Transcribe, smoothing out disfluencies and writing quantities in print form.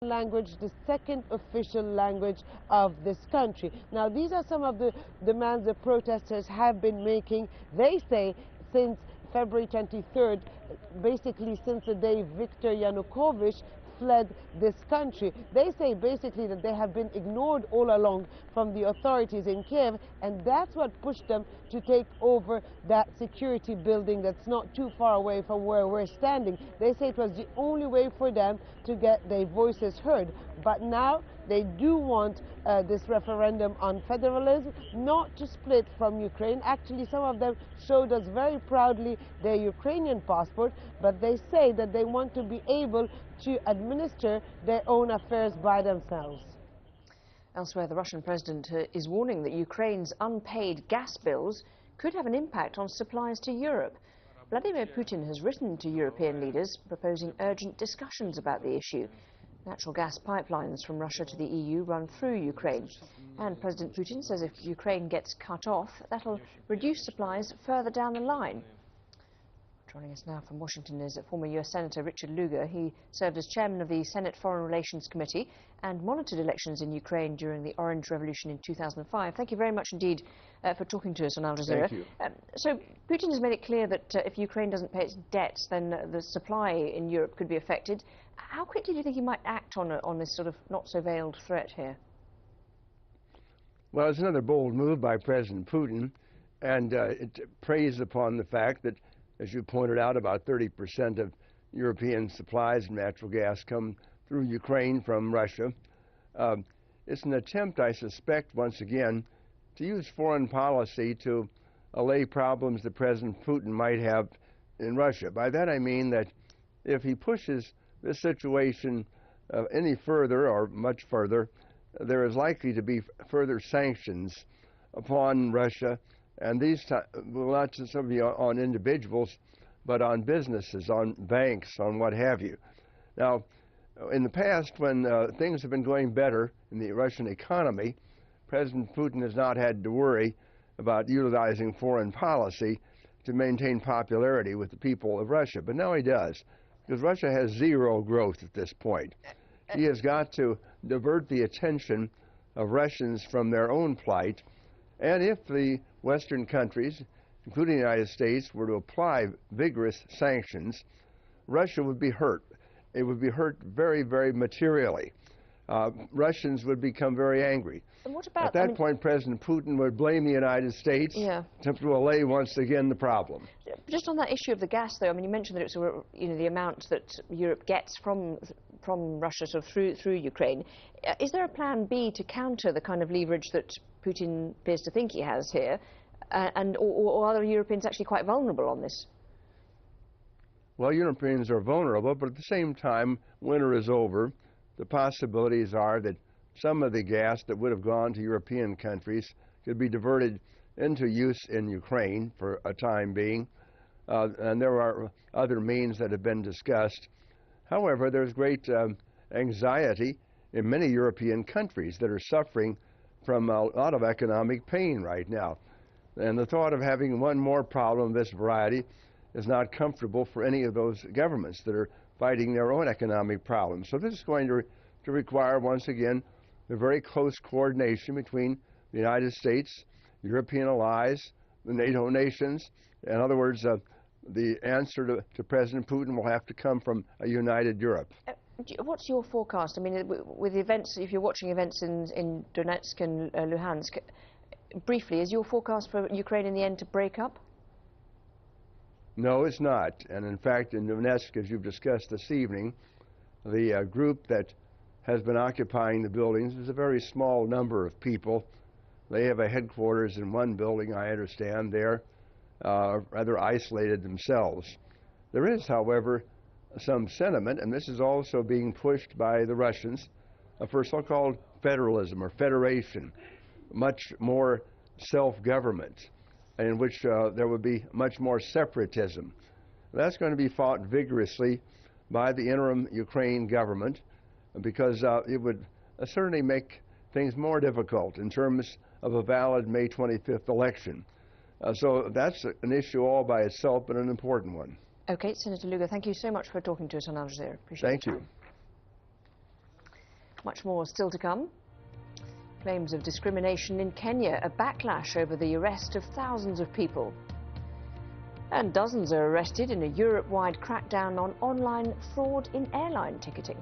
language the second official language of this country. Now, these are some of the demands the protesters have been making, they say, since February 23rd, basically since the day Viktor Yanukovych fled this country. They say basically that they have been ignored all along from the authorities in Kiev, and that's what pushed them to take over that security building that's not too far away from where we're standing. They say it was the only way for them to get their voices heard. But now they do want this referendum on federalism not to split from Ukraine. Actually, some of them showed us very proudly their Ukrainian passport, but they say that they want to be able to administer their own affairs by themselves. Elsewhere, the Russian president is warning that Ukraine's unpaid gas bills could have an impact on supplies to Europe. Vladimir Putin has written to European leaders proposing urgent discussions about the issue. Natural gas pipelines from Russia to the EU run through Ukraine. And President Putin says if Ukraine gets cut off, that'll reduce supplies further down the line. Joining us now from Washington is former US Senator Richard Lugar. He served as chairman of the Senate Foreign Relations Committee and monitored elections in Ukraine during the Orange Revolution in 2005. Thank you very much indeed for talking to us on Al Jazeera. Thank you. So Putin has made it clear that if Ukraine doesn't pay its debts, then the supply in Europe could be affected. How quickly do you think he might act on this sort of not-so-veiled threat here? Well, it's another bold move by President Putin, and it preys upon the fact that, as you pointed out, about 30% of European supplies of natural gas come through Ukraine from Russia. It's an attempt, I suspect, once again, to use foreign policy to allay problems that President Putin might have in Russia. By that I mean that if he pushes this situation any further or much further, there is likely to be further sanctions upon Russia, and these will not just be on individuals, but on businesses, on banks, on what have you. Now, in the past, when things have been going better in the Russian economy, President Putin has not had to worry about utilizing foreign policy to maintain popularity with the people of Russia. But now he does, because Russia has zero growth at this point. He has got to divert the attention of Russians from their own plight, and if the Western countries, including the United States, were to apply vigorous sanctions, Russia would be hurt. It would be hurt very, very materially. Russians would become very angry. And what about, at that point, President Putin would blame the United States to allay once again the problem. Just on that issue of the gas, though, I mean, you mentioned that it's the amount that Europe gets from Russia sort of through Ukraine. Is there a plan B to counter the kind of leverage that Putin appears to think he has here, or are the Europeans actually quite vulnerable on this? Well, Europeans are vulnerable, but at the same time, winter is over. The possibilities are that some of the gas that would have gone to European countries could be diverted into use in Ukraine for a time being, and there are other means that have been discussed. However, there's great anxiety in many European countries that are suffering from a lot of economic pain right now. And the thought of having one more problem of this variety is not comfortable for any of those governments that are fighting their own economic problems. So this is going to require, once again, a very close coordination between the United States, European allies, the NATO nations. In other words, the answer to President Putin will have to come from a united Europe. What's your forecast? I mean, with the events, if you're watching events in Donetsk and Luhansk, briefly, is your forecast for Ukraine in the end to break up? No, it's not. And in fact, in Donetsk, as you've discussed this evening, the group that has been occupying the buildings is a very small number of people. They have a headquarters in one building, I understand. They're rather isolated themselves. There is, however, some sentiment, and this is also being pushed by the Russians, for so-called federalism or federation, much more self-government, in which there would be much more separatism. That's going to be fought vigorously by the interim Ukraine government, because it would certainly make things more difficult in terms of a valid May 25th election. So that's an issue all by itself, but an important one. Okay, Senator Lugar, thank you so much for talking to us on Al Jazeera. Appreciate it. Thank you. Much more still to come. Claims of discrimination in Kenya, a backlash over the arrest of thousands of people. And dozens are arrested in a Europe-wide crackdown on online fraud in airline ticketing.